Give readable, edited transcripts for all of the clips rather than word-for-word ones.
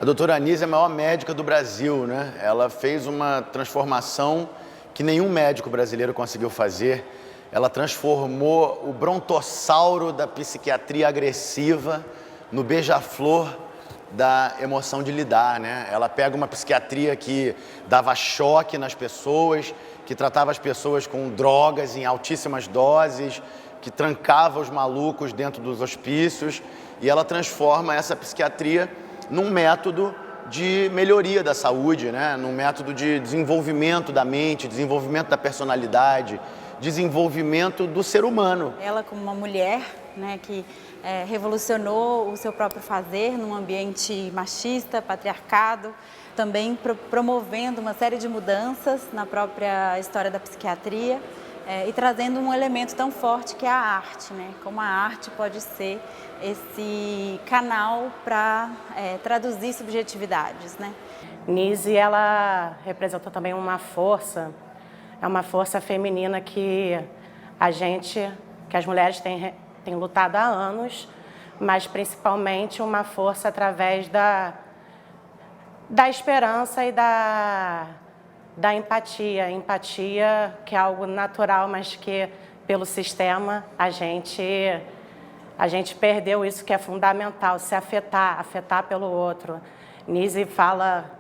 A doutora Anísia é a maior médica do Brasil, né? Ela fez uma transformação que nenhum médico brasileiro conseguiu fazer. Ela transformou o brontossauro da psiquiatria agressiva no beija-flor da emoção de lidar, né? Ela pega uma psiquiatria que dava choque nas pessoas, que tratava as pessoas com drogas em altíssimas doses, que trancava os malucos dentro dos hospícios, e ela transforma essa psiquiatria num método de melhoria da saúde, né? Num método de desenvolvimento da mente, desenvolvimento da personalidade, desenvolvimento do ser humano. Ela, como uma mulher, né, que revolucionou o seu próprio fazer num ambiente machista, patriarcado, também promovendo uma série de mudanças na própria história da psiquiatria e trazendo um elemento tão forte que é a arte, né? Como a arte pode ser esse canal para traduzir subjetividades, né? Nise, ela representa também uma força, é uma força feminina que as mulheres têm lutado há anos, mas principalmente uma força através da esperança e da empatia. Empatia que é algo natural, mas que pelo sistema a gente perdeu isso que é fundamental, se afetar pelo outro. Nise fala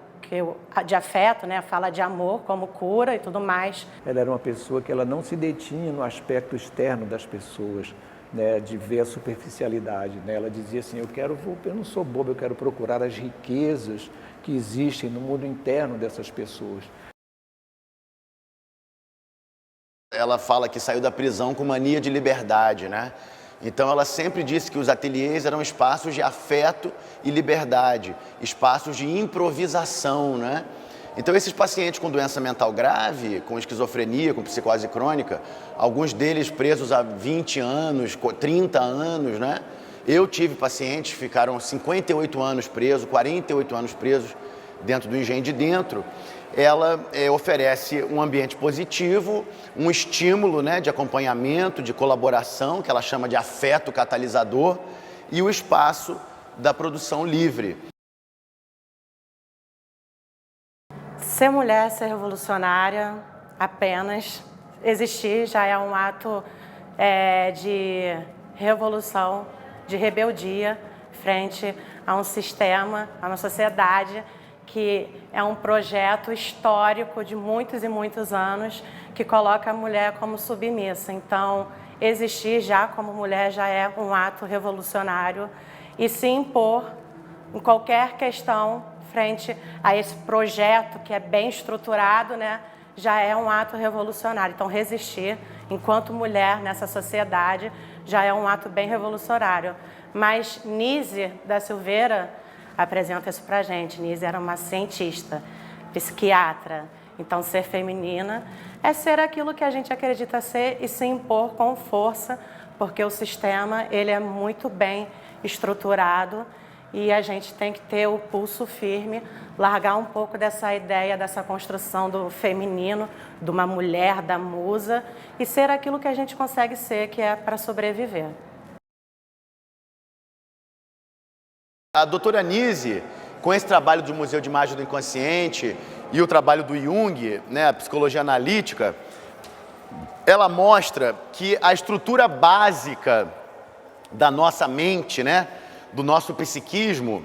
de afeto, né? Fala de amor como cura e tudo mais. Ela era uma pessoa que ela não se detinha no aspecto externo das pessoas, né? De ver a superficialidade, né? Ela dizia assim, eu não sou boba, eu quero procurar as riquezas que existem no mundo interno dessas pessoas. Ela fala que saiu da prisão com mania de liberdade, né? Então ela sempre disse que os ateliês eram espaços de afeto e liberdade, espaços de improvisação, né? Então esses pacientes com doença mental grave, com esquizofrenia, com psicose crônica, alguns deles presos há 20 anos, 30 anos, né? Eu tive pacientes que ficaram 58 anos presos, 48 anos presos dentro do Engenho de Dentro. Ela oferece um ambiente positivo, um estímulo, né, de acompanhamento, de colaboração, que ela chama de afeto catalisador, e o espaço da produção livre. Ser mulher, ser revolucionária, apenas existir já é um ato de revolução, de rebeldia frente a um sistema, a uma sociedade que é um projeto histórico de muitos e muitos anos que coloca a mulher como submissa. Então, existir já como mulher já é um ato revolucionário e se impor em qualquer questão frente a esse projeto que é bem estruturado, né, já é um ato revolucionário. Então, resistir enquanto mulher nessa sociedade já é um ato bem revolucionário. Mas Nise da Silveira apresenta isso pra gente. Nise era uma cientista, psiquiatra. Então, ser feminina é ser aquilo que a gente acredita ser e se impor com força, porque o sistema ele é muito bem estruturado e a gente tem que ter o pulso firme, largar um pouco dessa ideia, dessa construção do feminino, de uma mulher, da musa, e ser aquilo que a gente consegue ser, que é para sobreviver. A doutora Nise, com esse trabalho do Museu de Imagem do Inconsciente e o trabalho do Jung, né, a psicologia analítica, ela mostra que a estrutura básica da nossa mente, né, do nosso psiquismo,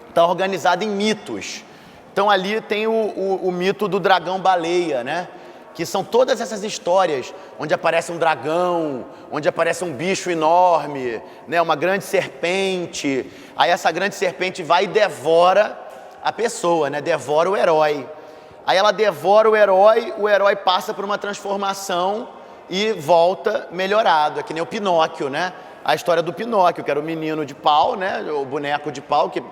está organizada em mitos. Então ali tem o mito do dragão-baleia, né? Que são todas essas histórias onde aparece um dragão, onde aparece um bicho enorme, né? Uma grande serpente. Aí essa grande serpente vai e devora a pessoa, né? Devora o herói. Aí ela devora o herói passa por uma transformação e volta melhorado. É que nem o Pinóquio, né? A história do Pinóquio, que era o menino de pau, né? O boneco de pau que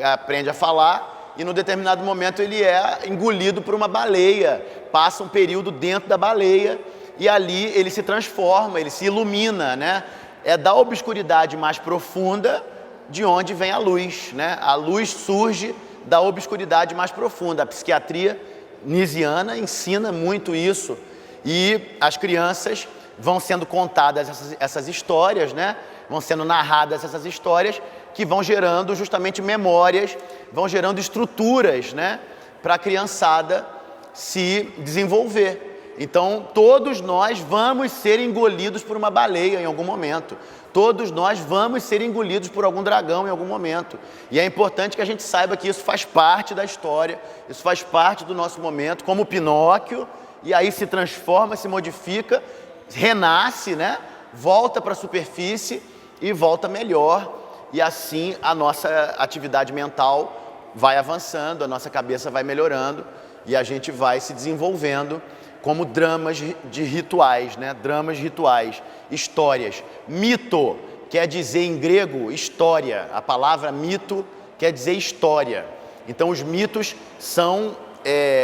aprende a falar. E num determinado momento ele é engolido por uma baleia, passa um período dentro da baleia e ali ele se transforma, ele se ilumina, né? É da obscuridade mais profunda de onde vem a luz, né? A luz surge da obscuridade mais profunda. A psiquiatria nisiana ensina muito isso e as crianças vão sendo contadas essas histórias, né? Vão sendo narradas essas histórias que vão gerando justamente memórias, vão gerando estruturas, né? Para a criançada se desenvolver. Então, todos nós vamos ser engolidos por uma baleia em algum momento. Todos nós vamos ser engolidos por algum dragão em algum momento. E é importante que a gente saiba que isso faz parte da história, isso faz parte do nosso momento, como o Pinóquio, e aí se transforma, se modifica, renasce, né? Volta para a superfície e volta melhor. E assim a nossa atividade mental vai avançando, a nossa cabeça vai melhorando e a gente vai se desenvolvendo como dramas de rituais, né? Dramas rituais, histórias. Mito quer dizer em grego história. A palavra mito quer dizer história. Então os mitos são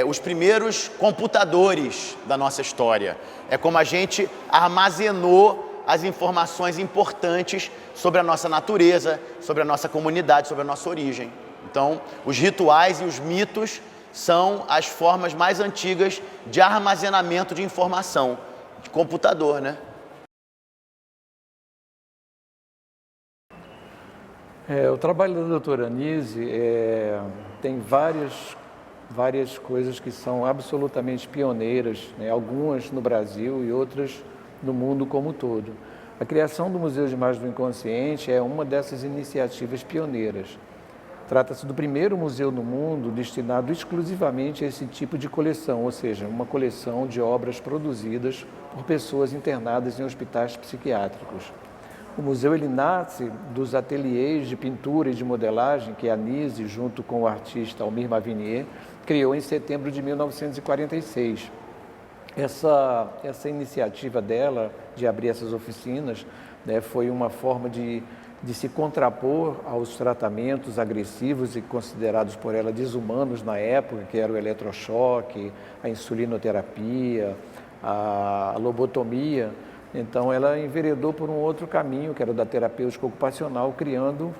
os primeiros computadores da nossa história. É como a gente armazenou as informações importantes sobre a nossa natureza, sobre a nossa comunidade, sobre a nossa origem. Então, os rituais e os mitos são as formas mais antigas de armazenamento de informação, de computador, né? O trabalho da doutora Anise tem várias coisas que são absolutamente pioneiras, né? Algumas no Brasil e outras no mundo como um todo. A criação do Museu de Imagens do Inconsciente é uma dessas iniciativas pioneiras. Trata-se do primeiro museu no mundo destinado exclusivamente a esse tipo de coleção, ou seja, uma coleção de obras produzidas por pessoas internadas em hospitais psiquiátricos. O museu nasce dos ateliês de pintura e de modelagem que a Anise, junto com o artista Almir Mavinier, criou em setembro de 1946. Essa iniciativa dela de abrir essas oficinas, né, foi uma forma de se contrapor aos tratamentos agressivos e considerados por ela desumanos na época, que era o eletrochoque, a insulinoterapia, a lobotomia. Então ela enveredou por um outro caminho, que era o da terapêutica ocupacional, criando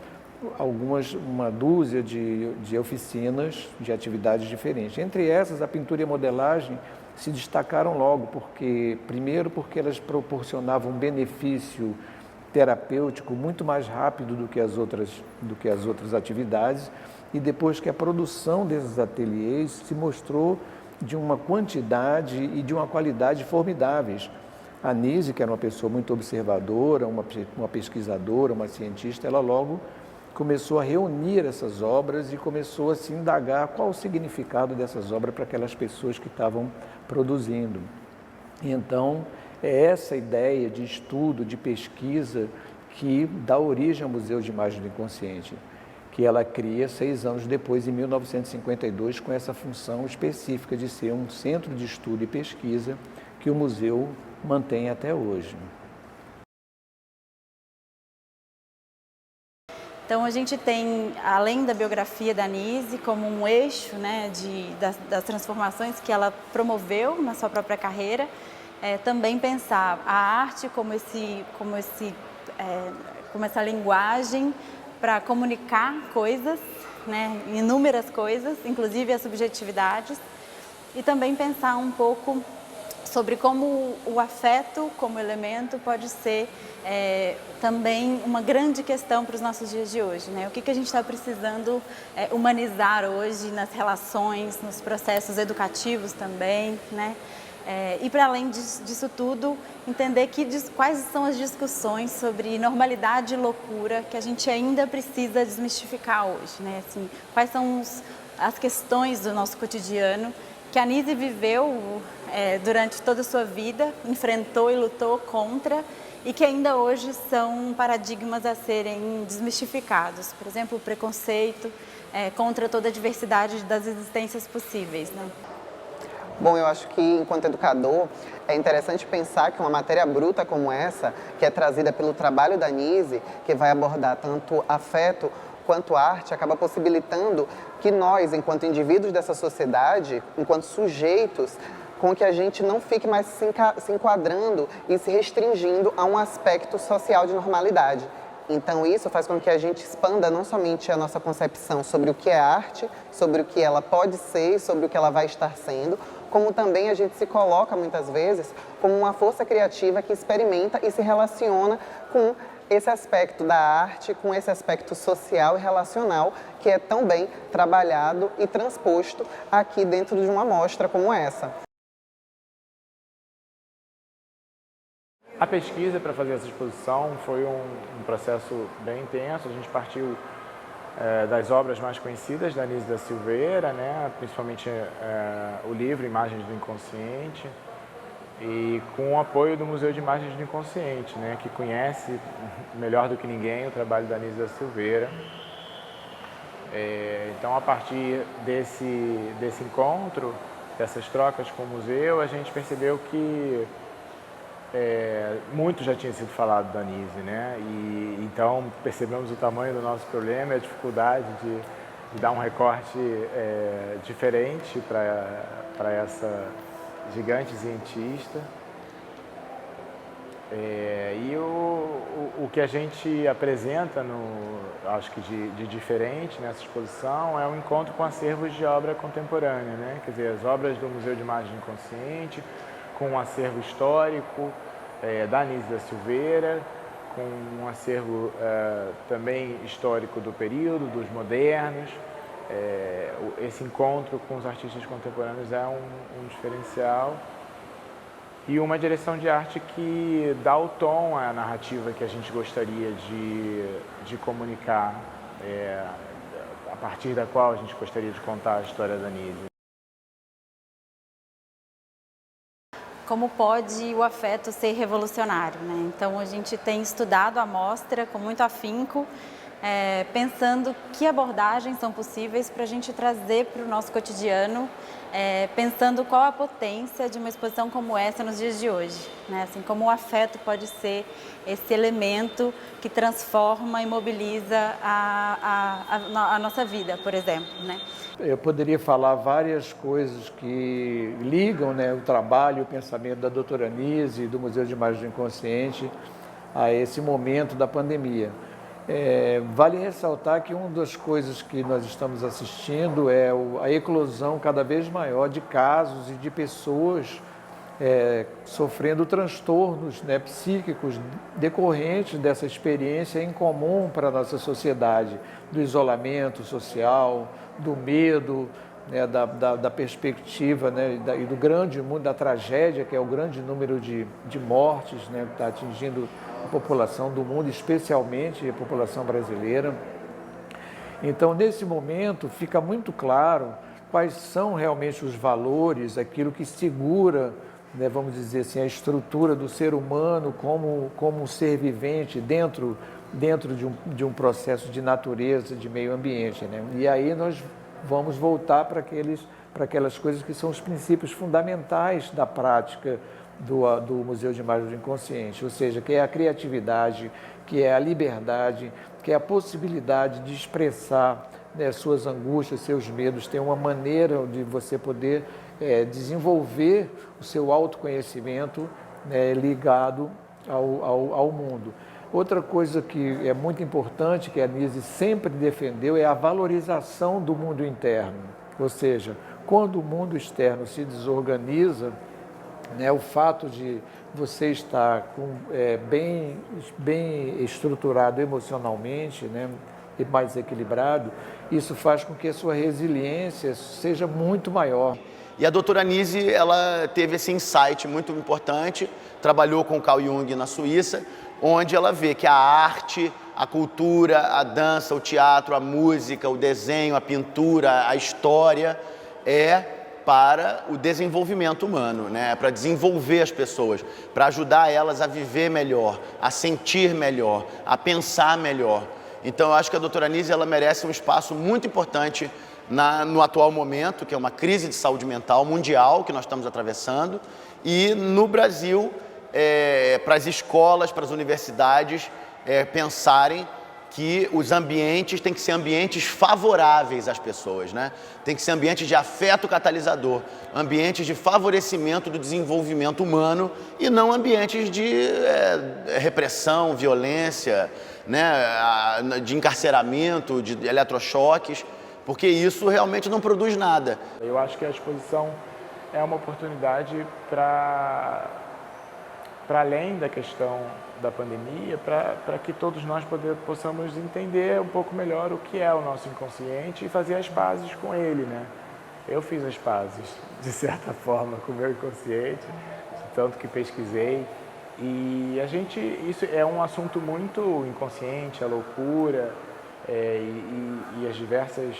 uma dúzia de oficinas de atividades diferentes. Entre essas, a pintura e a modelagem se destacaram logo, primeiro porque elas proporcionavam um benefício terapêutico muito mais rápido do que as outras atividades, e depois que a produção desses ateliês se mostrou de uma quantidade e de uma qualidade formidáveis. A Anise, que era uma pessoa muito observadora, uma pesquisadora, uma cientista, ela logo começou a reunir essas obras e começou a se indagar qual o significado dessas obras para aquelas pessoas que estavam produzindo. E então, é essa ideia de estudo, de pesquisa, que dá origem ao Museu de Imagens do Inconsciente, que ela cria 6 anos depois, em 1952, com essa função específica de ser um centro de estudo e pesquisa que o museu mantém até hoje. Então a gente tem, além da biografia da Anise, como um eixo, né, das transformações que ela promoveu na sua própria carreira, também pensar a arte como essa linguagem para comunicar coisas, né, inúmeras coisas, inclusive as subjetividades, e também pensar um pouco sobre como o afeto como elemento pode ser também uma grande questão para os nossos dias de hoje, né? O que a gente está precisando humanizar hoje nas relações, nos processos educativos também, né? E para além disso tudo, entender quais são as discussões sobre normalidade e loucura que a gente ainda precisa desmistificar hoje, né? Assim, quais são as questões do nosso cotidiano que a Anise viveu durante toda a sua vida, enfrentou e lutou contra, e que ainda hoje são paradigmas a serem desmistificados. Por exemplo, o preconceito contra toda a diversidade das existências possíveis, né? Bom, eu acho que, enquanto educador, é interessante pensar que uma matéria bruta como essa, que é trazida pelo trabalho da Anise, que vai abordar tanto afeto quanto arte, acaba possibilitando que nós, enquanto indivíduos dessa sociedade, enquanto sujeitos, com que a gente não fique mais se enquadrando e se restringindo a um aspecto social de normalidade. Então isso faz com que a gente expanda não somente a nossa concepção sobre o que é arte, sobre o que ela pode ser, sobre o que ela vai estar sendo, como também a gente se coloca muitas vezes como uma força criativa que experimenta e se relaciona com esse aspecto da arte, com esse aspecto social e relacional que é tão bem trabalhado e transposto aqui dentro de uma mostra como essa. A pesquisa para fazer essa exposição foi um processo bem intenso. A gente partiu das obras mais conhecidas da Anísia da Silveira, né? Principalmente o livro Imagens do Inconsciente, e com o apoio do Museu de Imagens do Inconsciente, né? Que conhece melhor do que ninguém o trabalho da Anísia da Silveira. Então, a partir desse encontro, dessas trocas com o museu, a gente percebeu que muito já tinha sido falado da Anísia, né? E então percebemos o tamanho do nosso problema e a dificuldade de dar um recorte diferente para essa gigante cientista. E o que a gente apresenta, acho que de diferente nessa exposição, é um encontro com acervos de obra contemporânea, né? Quer dizer, as obras do Museu de Imagem Inconsciente, com um acervo histórico da Anísia da Silveira, com um acervo também histórico do período, dos modernos. Esse encontro com os artistas contemporâneos é um diferencial e uma direção de arte que dá o tom à narrativa que a gente gostaria de comunicar, a partir da qual a gente gostaria de contar a história da Anísia. Como pode o afeto ser revolucionário, né? Então, a gente tem estudado a mostra com muito afinco, pensando que abordagens são possíveis para a gente trazer para o nosso cotidiano, pensando qual a potência de uma exposição como essa nos dias de hoje, né? Assim como o afeto pode ser esse elemento que transforma e mobiliza a nossa vida, por exemplo, né? Eu poderia falar várias coisas que ligam, né, o trabalho e o pensamento da doutora Anísia e do Museu de Imagem do Inconsciente a esse momento da pandemia. Vale ressaltar que uma das coisas que nós estamos assistindo é a eclosão cada vez maior de casos e de pessoas sofrendo transtornos, né, psíquicos decorrentes dessa experiência incomum para a nossa sociedade, do isolamento social, do medo, né, da perspectiva, né, e do grande mundo, da tragédia, que é o grande número de mortes, né, que está atingindo a população do mundo, especialmente a população brasileira. Então, nesse momento, fica muito claro quais são realmente os valores, aquilo que segura, né, vamos dizer assim, a estrutura do ser humano como um ser vivente dentro de um processo de natureza, de meio ambiente, né? E aí nós vamos voltar para aquelas coisas que são os princípios fundamentais da prática do Museu de Imagem do Inconsciente, ou seja, que é a criatividade, que é a liberdade, que é a possibilidade de expressar, né, suas angústias, seus medos, ter uma maneira de você poder desenvolver o seu autoconhecimento, né, ligado ao mundo. Outra coisa que é muito importante, que a Anísia sempre defendeu, é a valorização do mundo interno. Ou seja, quando o mundo externo se desorganiza, né, o fato de você estar bem estruturado emocionalmente, né, e mais equilibrado, isso faz com que a sua resiliência seja muito maior. E a doutora Anísia, ela teve esse insight muito importante, trabalhou com o Carl Jung na Suíça, onde ela vê que a arte, a cultura, a dança, o teatro, a música, o desenho, a pintura, a história é para o desenvolvimento humano, né? Para desenvolver as pessoas, para ajudar elas a viver melhor, a sentir melhor, a pensar melhor. Então, eu acho que a doutora Anísia, ela merece um espaço muito importante no atual momento, que é uma crise de saúde mental mundial que nós estamos atravessando, e no Brasil, para as escolas, para as universidades pensarem que os ambientes têm que ser ambientes favoráveis às pessoas, né? Tem que ser ambientes de afeto catalisador, ambientes de favorecimento do desenvolvimento humano e não ambientes de repressão, violência, né? De encarceramento, de eletrochoques, porque isso realmente não produz nada. Eu acho que a exposição é uma oportunidade para além da questão da pandemia, para que todos nós possamos entender um pouco melhor o que é o nosso inconsciente e fazer as pazes com ele, né? Eu fiz as pazes, de certa forma, com o meu inconsciente, tanto que pesquisei. E isso é um assunto muito inconsciente, a loucura e as diversas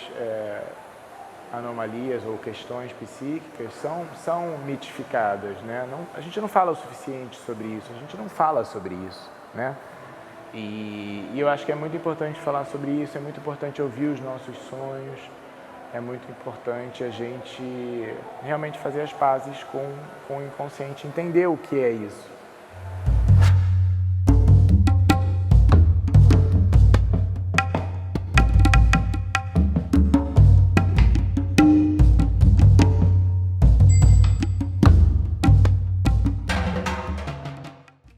anomalias ou questões psíquicas são mitificadas, né? A gente não fala o suficiente sobre isso, a gente não fala sobre isso, né? E eu acho que é muito importante falar sobre isso, é muito importante ouvir os nossos sonhos, é muito importante a gente realmente fazer as pazes com o inconsciente, entender o que é isso.